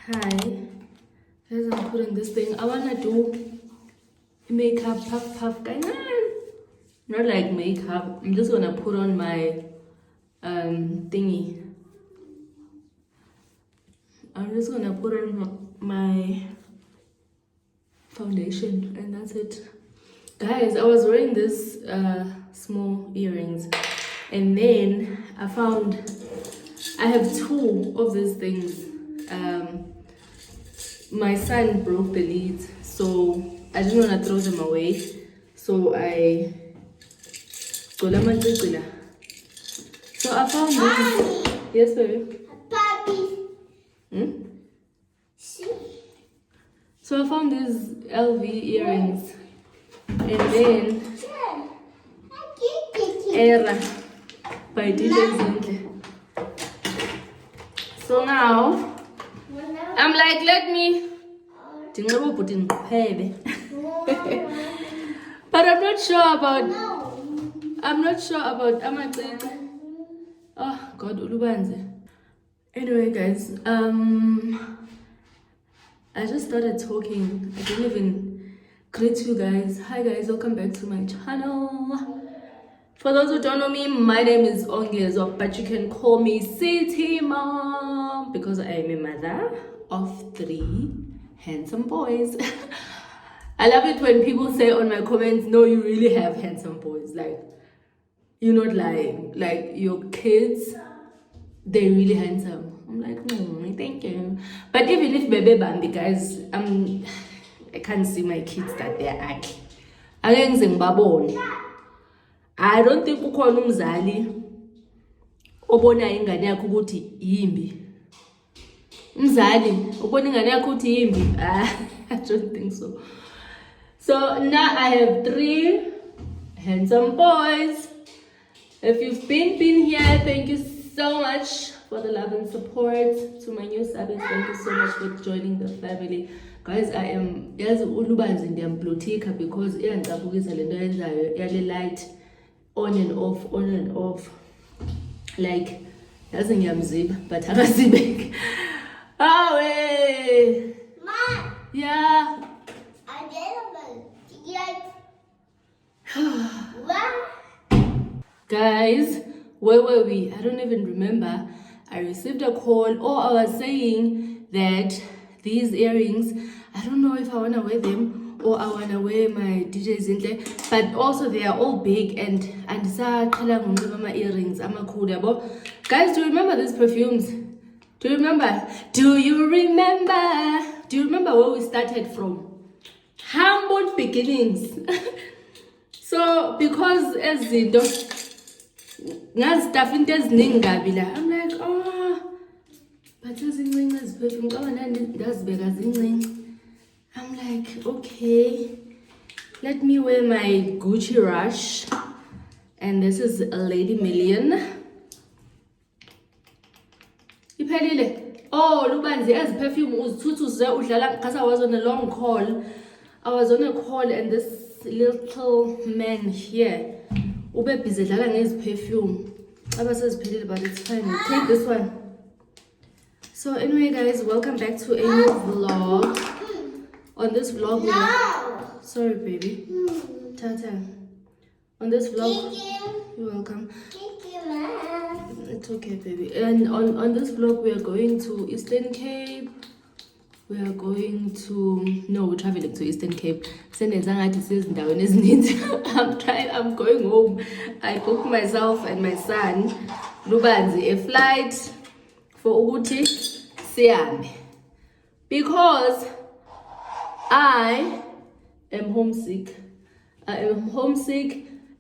Hi, as I'm putting this thing, I wanna do makeup puff not like makeup. I'm just gonna put on my thingy. I'm just gonna put on my foundation and that's it. Guys, I was wearing this small earrings and then I found I have two of these things. My son broke the leads, so I didn't want to throw them away. So I so I found this. Yes, baby. Puppy. See? So I found these LV earrings, and then Era by DJ Zinhle. So now I'm like, let me. But I'm not sure about. I'm not sure about Amacete. Oh God, Ulubanze. Anyway, guys, I just started talking. I didn't even greet you guys. Hi guys, welcome back to my channel. For those who don't know me, my name is Ongezo, but you can call me City Mom because I am a mother of 3 handsome boys. I love it when people say on my comments, no, you really have handsome boys. Like, you're not lying. Like, your kids, they're really handsome. I'm like, thank you. But even if Bebe Bambi, guys, I can't see my kids that they're ugly. I don't think ukhona umzali obona ingane yakhe ukuthi yimbi. Umzali ubona ingane yakhe ukuthi yimbi? I don't think so. So now I have 3 handsome boys. If you've been here, thank you so much for the love and support. To my new subs, thank you so much for joining the family. Guys, I am ulubanzi ndiyamblutika because iyandicapukisa lento yenzayo yale light on and off. Like, yazi ngiyamziba but akazibeki. Oh, hey. Mom. Yeah. I Guys, where were we? I don't even remember. I received a call. I was saying that these earrings, I don't know if I want to wear them or I want to wear my DJ Zinhle, but also they are all big and my earrings. I'm a cool. Guys, do you remember these perfumes? Do you remember? Do you remember where we started from? Humble beginnings. So because as the stuff into eziningi kabi la, I'm like, but ezincinci eziperfume ngazibeka zincinci. I'm like, okay, let me wear my Gucci Rush, and this is a Lady Million. Iphelile. Oh, Lubanzi, as perfume uzithuthuze udlala because I was on a long call. I was on a call and this little man here ube busy dlala ngezi perfume. Abaseziphelile, but it's fine. Take this one. So anyway, guys, welcome back to a new vlog. On this vlog, sorry, baby. Tata. On this vlog, you're welcome. It's okay, baby. And on this vlog, we are going to Eastern Cape. We are going to we're traveling to Eastern Cape. I'm going home. I booked myself and my son Lubanzi a flight for Uguti Siame because I am homesick.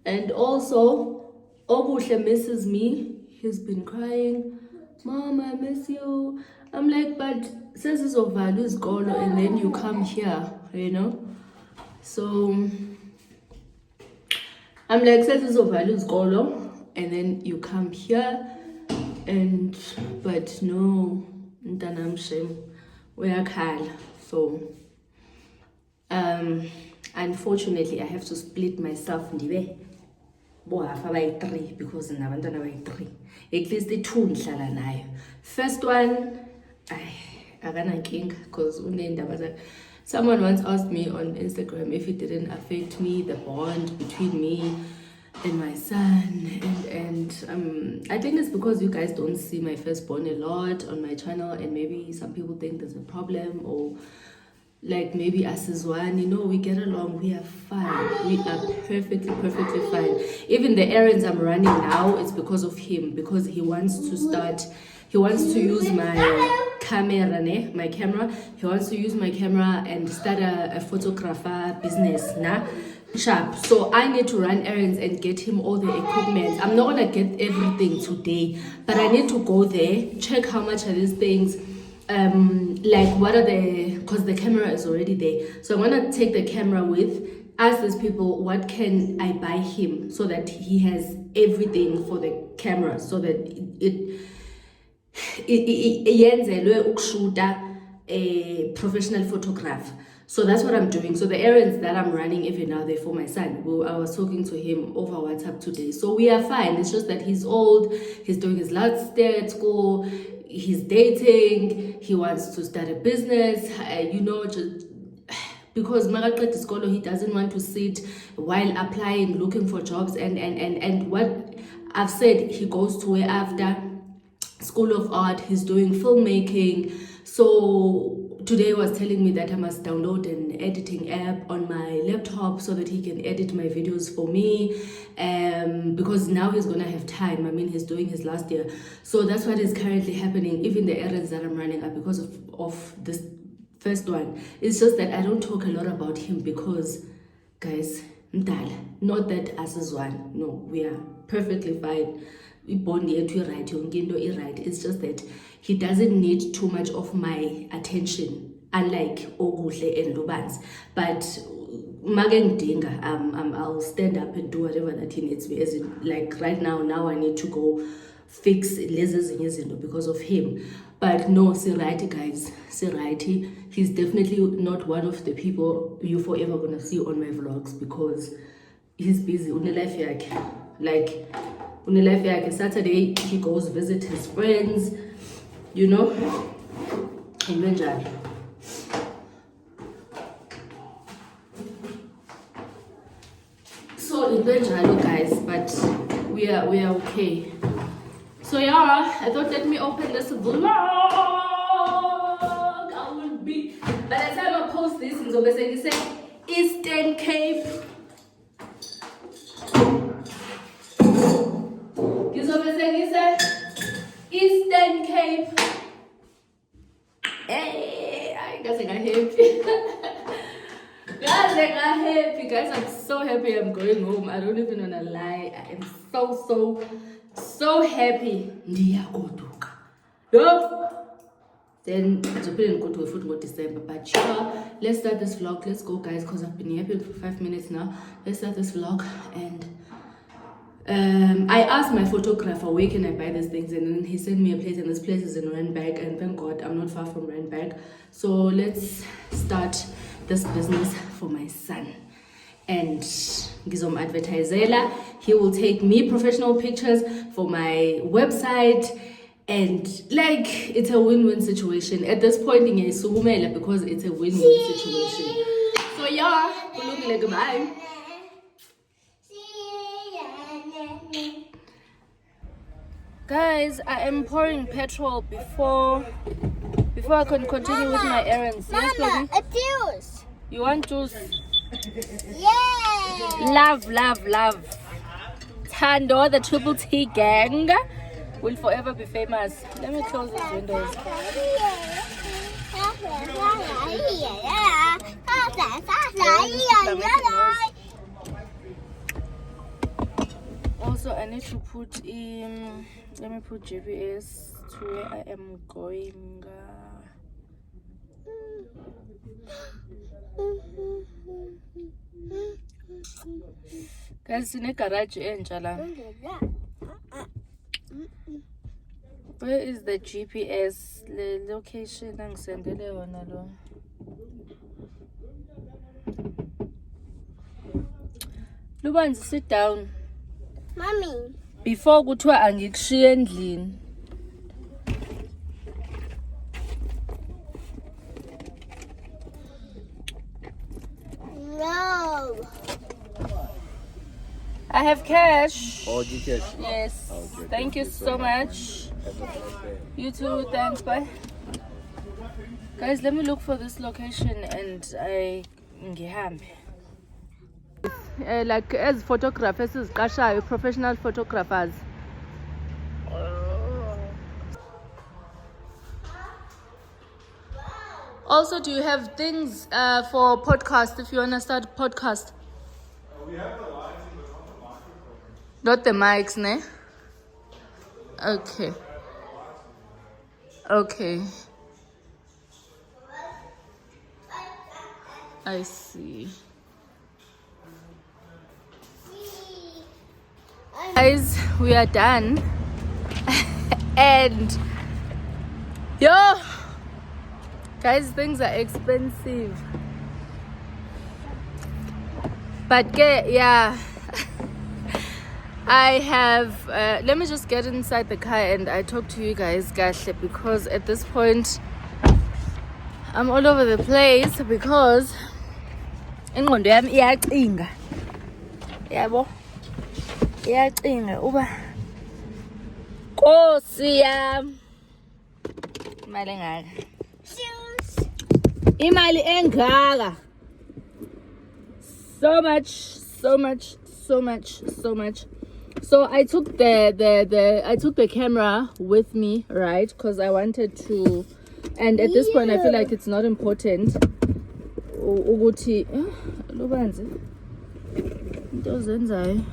And also Obuhle misses me. He's been crying, Mom, I miss you. I'm like, but says it's of value gone and then you come here, you know? So I'm like, says it's of value gone and then you come here but no, ntanam shame, we are Kala. So unfortunately I have to split myself in the way. Bohafa by 3 because nabantwana by 3. At least the 2 ngihlala nayo. First one, because someone once asked me on Instagram if it didn't affect me, the bond between me and my son, and I think it's because you guys don't see my firstborn a lot on my channel, and maybe some people think there's a problem, or like maybe us as one, we get along, we are fine, we are perfectly fine. Even the errands I'm running now, it's because of him, because he wants to use my camera, he wants to use my camera and start a photographer business, sharp. So I need to run errands and get him all the equipment. I'm not gonna get everything today, but I need to go there, check how much are these things, like what are because the camera is already there. So I'm gonna take the camera with, ask these people what can I buy him so that he has everything for the camera, so that it yenzelwe ukushuta a professional photograph. So that's what I'm doing. So the errands that I'm running even now, they're for my son. I was talking to him over WhatsApp today. So we are fine. It's just that he's old. He's doing his last year at school. He's dating. He wants to start a business. Just because Magaqet Skolo, he doesn't want to sit while applying, looking for jobs. And what I've said, he goes to where after School of Art. He's doing filmmaking. So today was telling me that I must download an editing app on my laptop so that he can edit my videos for me, because now he's gonna have time. I mean, he's doing his last year. So that's what is currently happening. Even the errands that I'm running are because of this first one. It's just that I don't talk a lot about him because, guys, not that as is one. No, we are perfectly fine. It's just that he doesn't need too much of my attention, unlike Oguhle and Lubans. But I'll stand up and do whatever that he needs me. As in, like right now I need to go fix lasers because of him. But no, Sirati guys, Sirati, he's definitely not one of the people you forever gonna see on my vlogs, because he's busy. Like Saturday he goes visit his friends, So guys, but we are okay. So yeah, I thought let me open this vlog. I will be, by the time I post this, in say Eastern Cape. Eastern Cape. Hey, I guess I got happy. Guys, I'm so happy I'm going home. I don't even wanna lie. I am so happy. Then Japan go to a football December. But sure, let's start this vlog. Let's go, guys, because I've been happy for 5 minutes now. Let's start this vlog. And I asked my photographer, where can I buy these things? And then he sent me a place, and this place is in Randburg, and thank God I'm not far from Randburg. So let's start this business for my son. And Gizom Advertisela, he will take me professional pictures for my website, and like it's a win-win situation at this point in Sumela, because it's a win-win situation. So yeah, goodbye. Guys, I am pouring petrol before I can continue with my errands. Mama, Yes, baby? a juice. You want juice? Yeah. Love. Tando, the Triple T gang, will forever be famous. Let me close these windows. Also, I need to put in, let me put GPS to where I am going. Guys, in a garage enjala. Where is the GPS? The location I'm sending it. Lubanzi, sit down. Mommy. Before kuthiwa angikushiye endlini. I have cash. Oh, Gcash. Yes. Okay, Thank you so much. Have a nice day. You too. Thanks. Bye. Guys, let me look for this location and I ngihambe. Like as photographers, professional photographers. Also, do you have things for podcast if you want to start a podcast? We have the lights, but not the microphone. Not the mics, ne? Okay. Okay. I see. Guys, we are done. And yo, guys, things are expensive. But yeah, I have let me just get inside the car and I talk to you guys kahle, because at this point I'm all over the place because ingqondo yami iyacinga. Yabo, iyacinga uba Nkosi yami imali engaka. Shoes. Imali engaka. So much. So I took the camera with me, right? Because I wanted to, and at this point I feel like it's not important. Ukuthi lubanzi. Into zenzayo.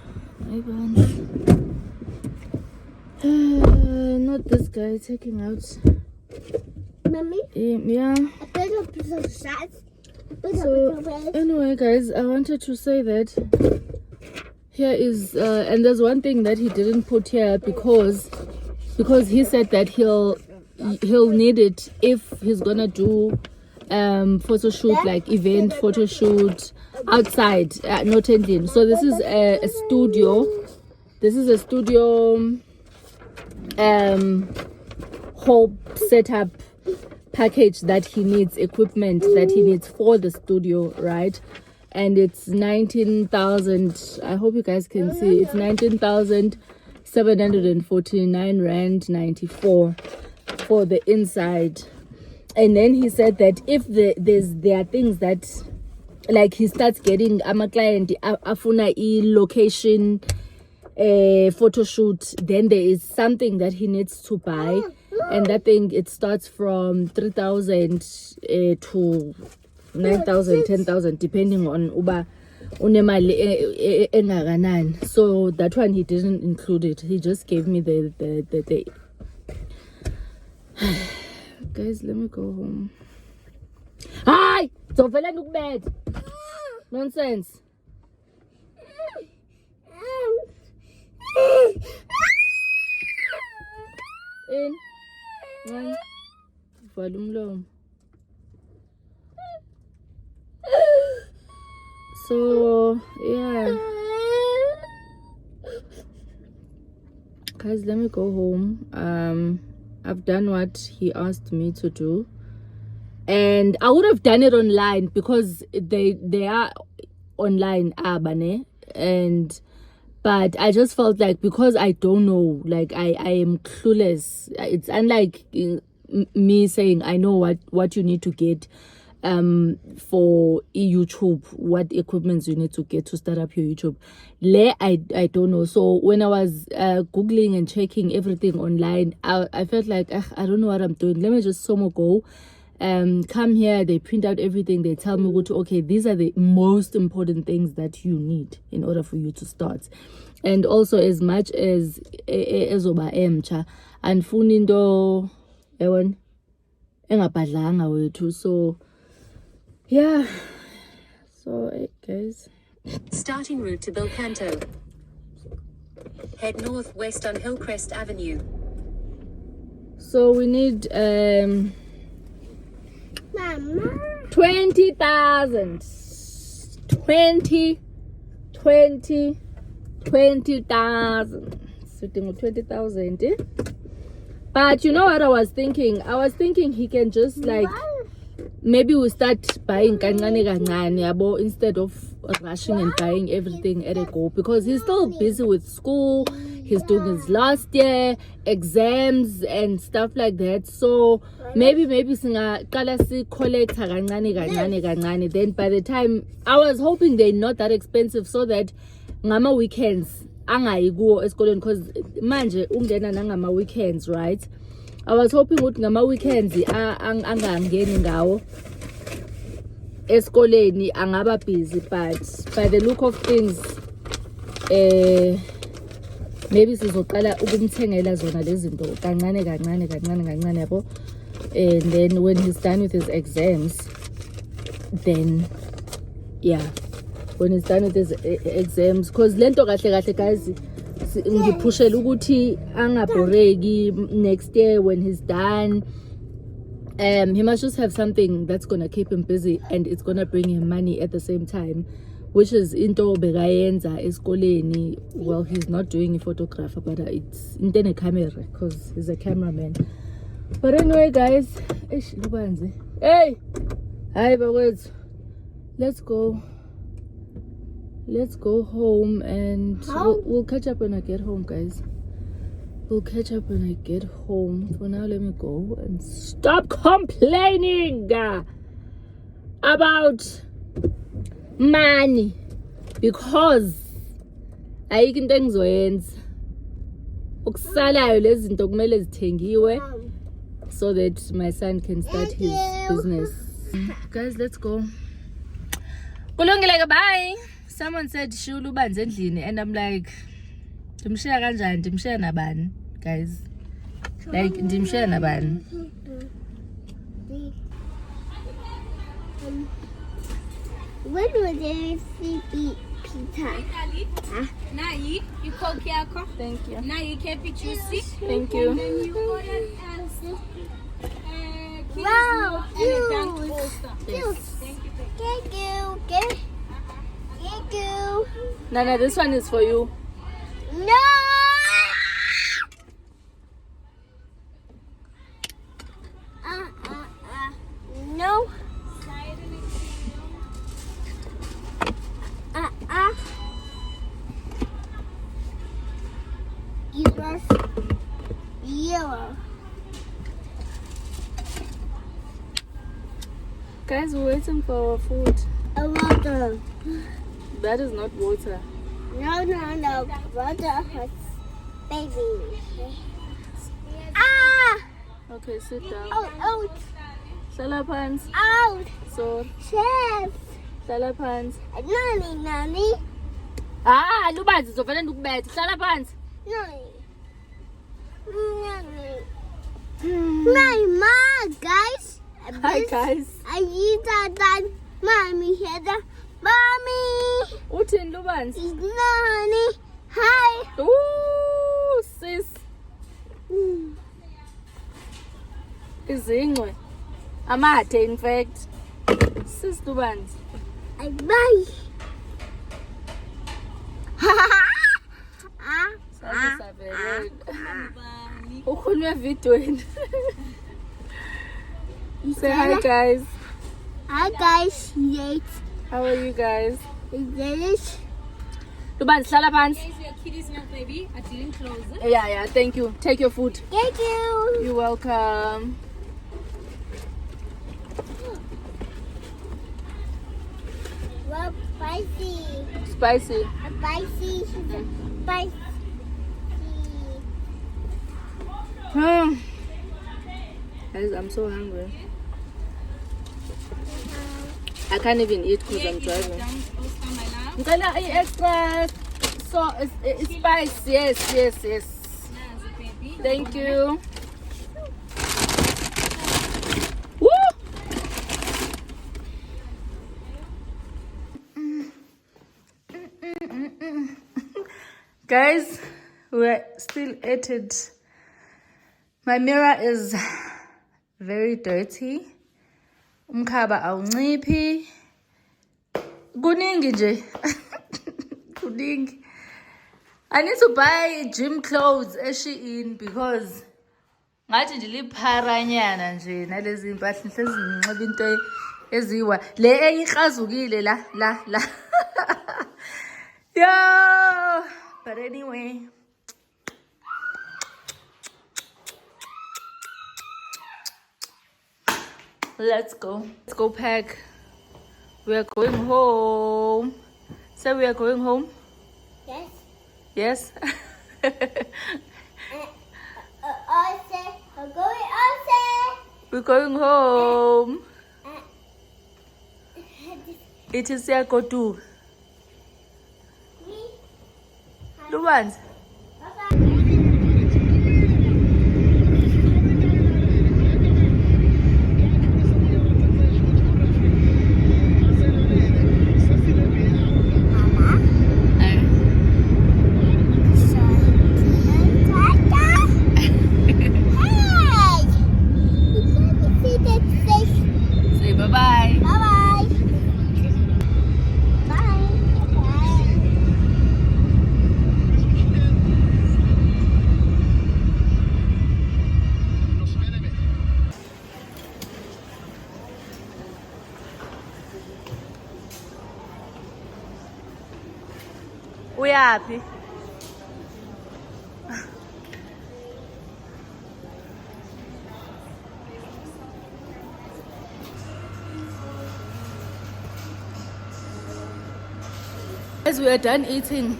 Hayibanzi. Not this guy taking out. Mommy, Yeah. a bigger piece of shots. So anyway, guys, I wanted to say that here is and there's one thing that he didn't put here because he said that he'll need it if he's gonna do photo shoot, like event photo shoot outside, not ending. So this is a studio. This is a studio whole setup package that he needs, equipment that he needs for the studio, right? And it's 19,000. I hope you guys can see. It's 19,749 rand 94 for the inside. And then he said that if there are things that, like, he starts getting a client afuna location photo shoot, then there is something that he needs to buy, and that thing, it starts from 3,000 to 9,000, 10,000, depending on uba unemali engakanani. So that one he didn't include it. He just gave me the guys, let me go home. Hi, zovela ngukubetha. Nonsense. In. Nine. Vala umlomo. So yeah, guys, let me go home. I've done what he asked me to do, and I would have done it online because they are online, abane, and but I just felt like, because I don't know, like I am clueless. It's unlike me saying I know what you need to get for YouTube, what equipments you need to get to start up your YouTube. I don't know. So when I was googling and checking everything online, I felt like I don't know what I'm doing. Let me just go. Come here, they print out everything, they tell me okay, these are the most important things that you need in order for you to start. And also, as much as ezoba emcha andifuni into yabona engabhadlanga wethu. So yeah, so guys, Starting route to Belcanto. Head northwest on Hillcrest Avenue. so we need Mama. 20,000. 20,000. Sitting with 20,000. But you know what I was thinking? I was thinking he can just like maybe we start buying kancane kancane yabo, instead of rushing and buying everything at a go, because he's still busy with school. He's doing his last year exams and stuff like that. So maybe singaqala si collect kancane. Then by the time, I was hoping they're not that expensive, so that ngama weekends angayi kuwo esikoleni, because manje ungena nangama weekends, right? I was hoping ukuthi ngama weekends angangeni ngawo esikoleni, angaba busy, but by the look of things maybe sizoqala ukumthengela zona lezi zinto kancane yabo. And then when he's done with his exams, then yeah, when he's done with his exams, because lento kahle guys ngiphushela ukuthi angabhoreki next year when he's done. He must just have something that's gonna keep him busy and it's gonna bring him money at the same time, which is into bekayenza esikoleni. Well, he's not doing a photographer, but it's into a camera because he's a cameraman. But anyway guys, hey, hi bakwethu, let's go home, and we'll catch up when I get home, guys. We'll catch up when I get home. For now, let me go and stop complaining about money, because ayikho into engizoyenza. Okusalayo lezi zinto kumele zithengiwe so that my son can start his business. Guys, let's go. Kulungile, bye. Someone said Shulu ubanze endlini, and I'm like, ndimshiya kanjani? Ndimshiya nabani, guys? Like, ndimshiya nabani? When was there sleepy pizza? Nai, you call Kiako? Thank you. Nai, kepi juicy. Thank you. And then you ordered Wow, and a dunked bolster. Juice. Thank you. Thank you. Nana, this one is for you. No! No. It was yellow. Guys, we're waiting for our food. A water. That is not water. No. Water was baby. Ah! Okay, sit down. Out. Shala pants. Out. So, Chef. shala pants. Nani. Ah, lubanzi zovela ndukubetha. Shala pants. Nani. My mom, guys. Hi guys. I eat that. Mommy here. Mommy. Uthini lubanzi? It's Nani. Hi. Ooh, sis. Izingwe. Amathe, in fact. Sis lubanzi. Bye. Ukhulume evidweni. Say hi guys. Hi guys. Yes. How are you guys? Yes. Lubanzi, hlala phansi. Here's your kitty's milk, baby. I didn't close it. Yeah, thank you. Take your food. Thank you. You're welcome. Well, spicy. Spicy. Spicy. Spicy. Guys, I'm so hungry. I can't even eat because I'm driving. Dunked bolster, my love. Ngicela extra spice. Yes. Nazi, baby. Thank you. Woo! Guys, we're still at it. My mirror is very dirty. Umkhaba awunciphi. Kuningi nje. Kuningi. I need to buy gym clothes at Shein because ngathi ndilipharanyana nje nalezi mpahla hlezi nginxiba into eziwa le eyikrazukile la yo, but anyway, let's go pack. We are going home. So we are going home. Yes. Yes. I'm going outside. We're going home. It is Yakotu. Lubanzi. Say bye-bye. Bye-bye. Bye. Uyaphi? As we are done eating,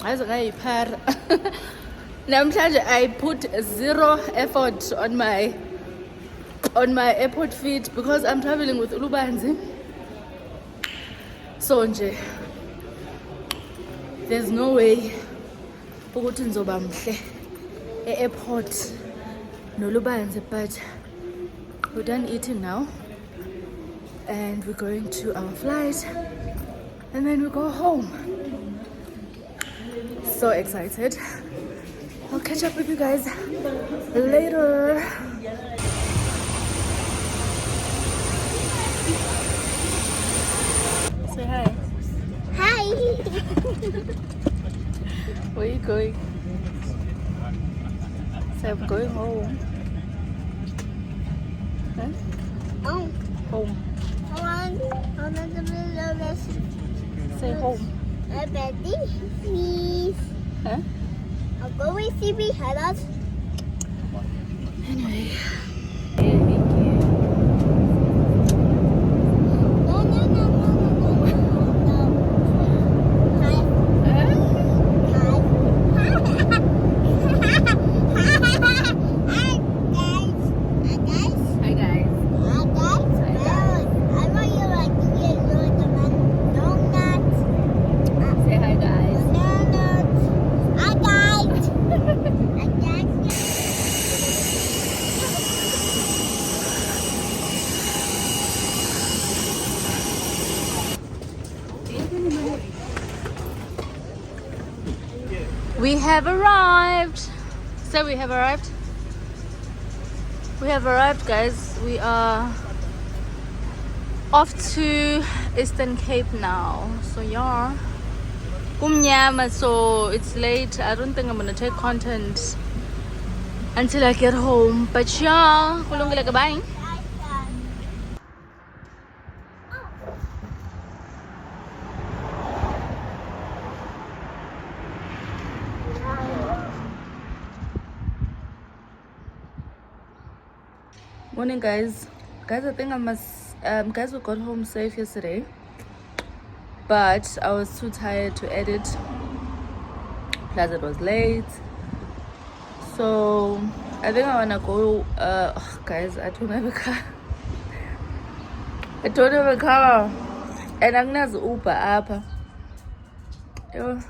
as ngayiphara. Namhlanje I put zero effort on my airport feet because I'm traveling with Ulubanzi. So nje, there's no way ukuthi ngizoba mhle e-airport nolubanzi, but we're done eating now and we're going to our flight and then we go home. So excited. I'll catch up with you guys later. Say hi. Hi. Where are you going? Say I'm going home. Huh? Oh, Home. I'm in the middle of this. Say home. Betty, please. Huh? I'll go with CB. Hello. Anyway. No. Hi guys. Say hi guys. We have arrived. So we have arrived. We have arrived, guys. We are off to Eastern Cape now. So yeah. Kumnyama, so it's late. I don't think I'm gonna take content until I get home. But yeah, kulungile kabaing. Morning, guys. I think I must. Guys, we got home safe yesterday, but I was too tired to edit. Plus, it was late. So I think I wanna go. Guys, I don't have a car. I don't have a car, and I'm not Uber app. Yeah.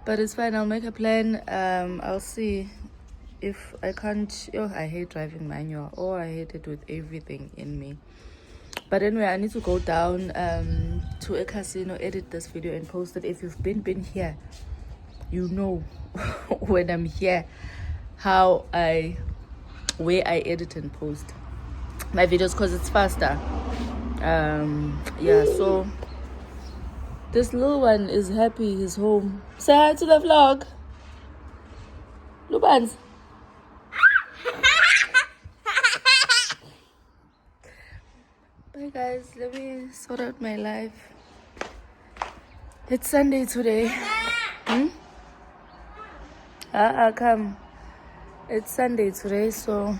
But it's fine. I'll make a plan. I'll see. If I can't, I hate driving manual. I hate it with everything in me. But anyway, I need to go down to a casino, edit this video and post it. If you've been here, you know when I'm here where I edit and post my videos, because it's faster. Yeah, so this little one is happy he's home. Say hi to the vlog. Lubans. Bye guys, let me sort out my life. It's Sunday today. Come. It's Sunday today, so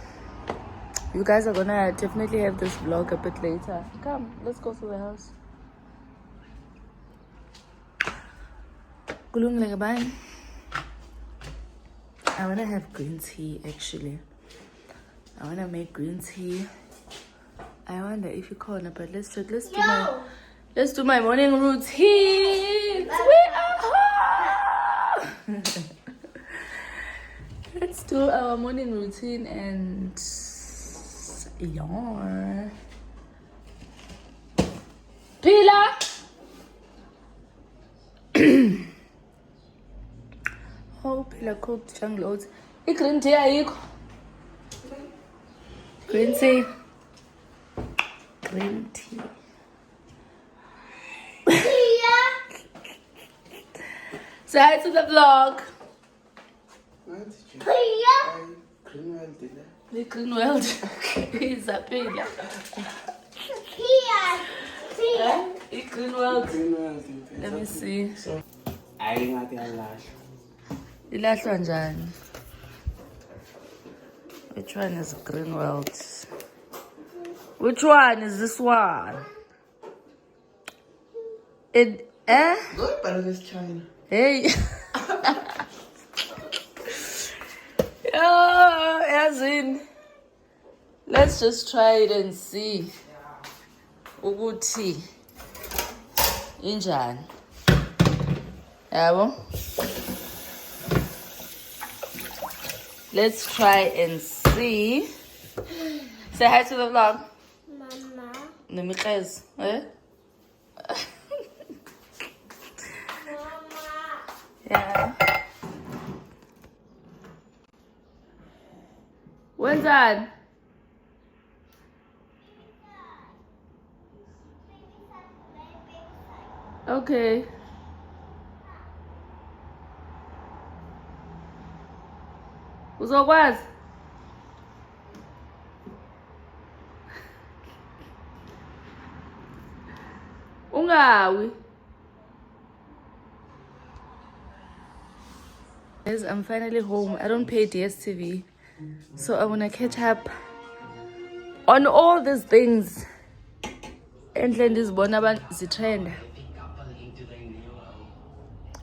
you guys are gonna definitely have this vlog a bit later. Come, let's go to the house. Bye. I wanna have green tea actually. I wanna make green tea. I wonder if you corner, but let's do my morning routine. Let's do our morning routine and yawn. Pila. Oh, Pila cooked jungle oats. Green tea ayikho. Green tea. Green tea. Say hi to the vlog. The green world is a Pila. The green world. Let me see. Ilahlwa njani? Which one is green world? Which one is this one? It Go para this China. hey. Oh, as in, let's just try it and see. Ukuthi injani? Yabo? Let's try and see. Say hi to the vlog. Mama. Nemikhezi, eh? Yeah. Wenzani? Okay. Uzokwazi? Ungawi. Guys, I'm finally home. I don't pay DSTV, so I wanna catch up on all these things. And then this Bonaban is a trend.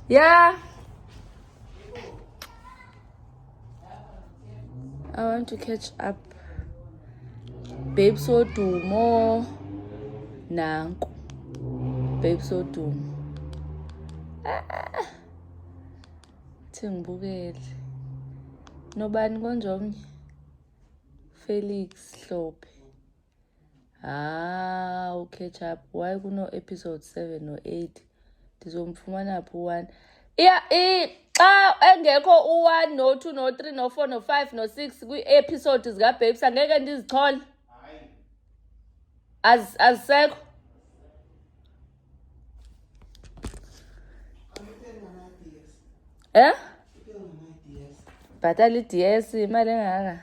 Yeah. I want to catch up. Babe so do more. Nanku. Babe so do. Ngibukele nobani konjomnye Felix Hlophe catch up why kuno episode 7 no 8 ndizomfumana phi u1 xa engekho u1 no 2 no 3 no 4 no 5 no 6 kwi-episode zikababes angeke ndizichole azisekho bhatala i-DS imali engaka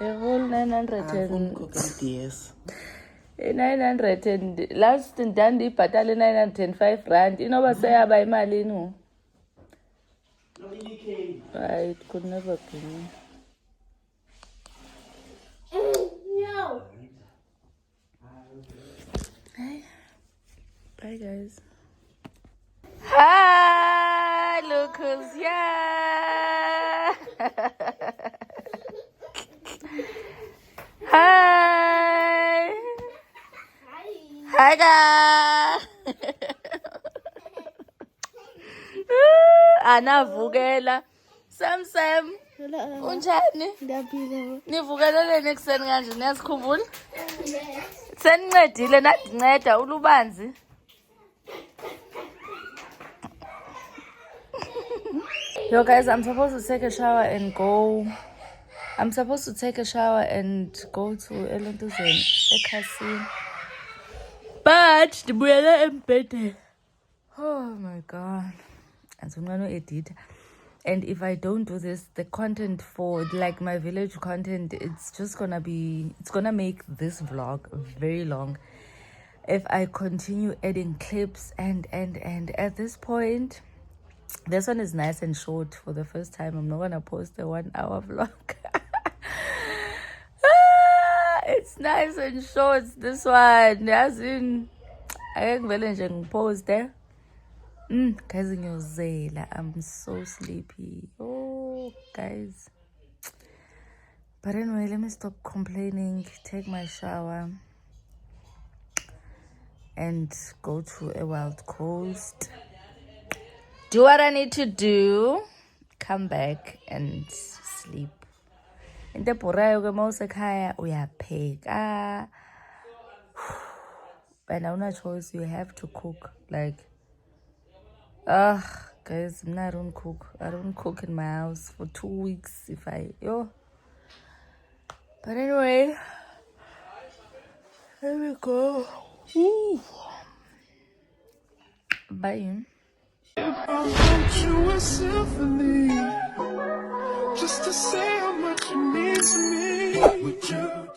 whole 900 and last ndandiyibhatala 905 rand inoba seyaba imalini ngo it could never be me. No. Bye guys. Hi, look who's here. Hi. Hi guys. Anavukela. Sam. Unjani? Ngiyapila. Nivukeleleni ekuseni kanje niyasikhumbula? Senincedile nadinceda ulubanzi. Yo guys, I'm supposed to take a shower and go. I'm supposed to take a shower and go to Elentuzeni, eKhasini. But ndibuyele embhedeni. Oh my god. Azungano edit. And if I don't do this, the content for like my village content, it's gonna make this vlog very long if I continue adding clips and at this point, this one is nice and short. For the first time, I'm not gonna post a 1 hour vlog. It's nice and short, this one. As in, I can post there. Guys, I'm so sleepy. Oh, guys. But anyway, let me stop complaining, take my shower, and go to a wild coast. Do what I need to do. Come back and sleep. In the porayo ke mausekhaya uyapheka. But now no choice, you have to cook. Like, guys, I don't cook. I don't cook in my house for 2 weeks if But anyway, here we go. Ooh. Bye. If I wrote you a symphony, just to say how much you mean to me, would you?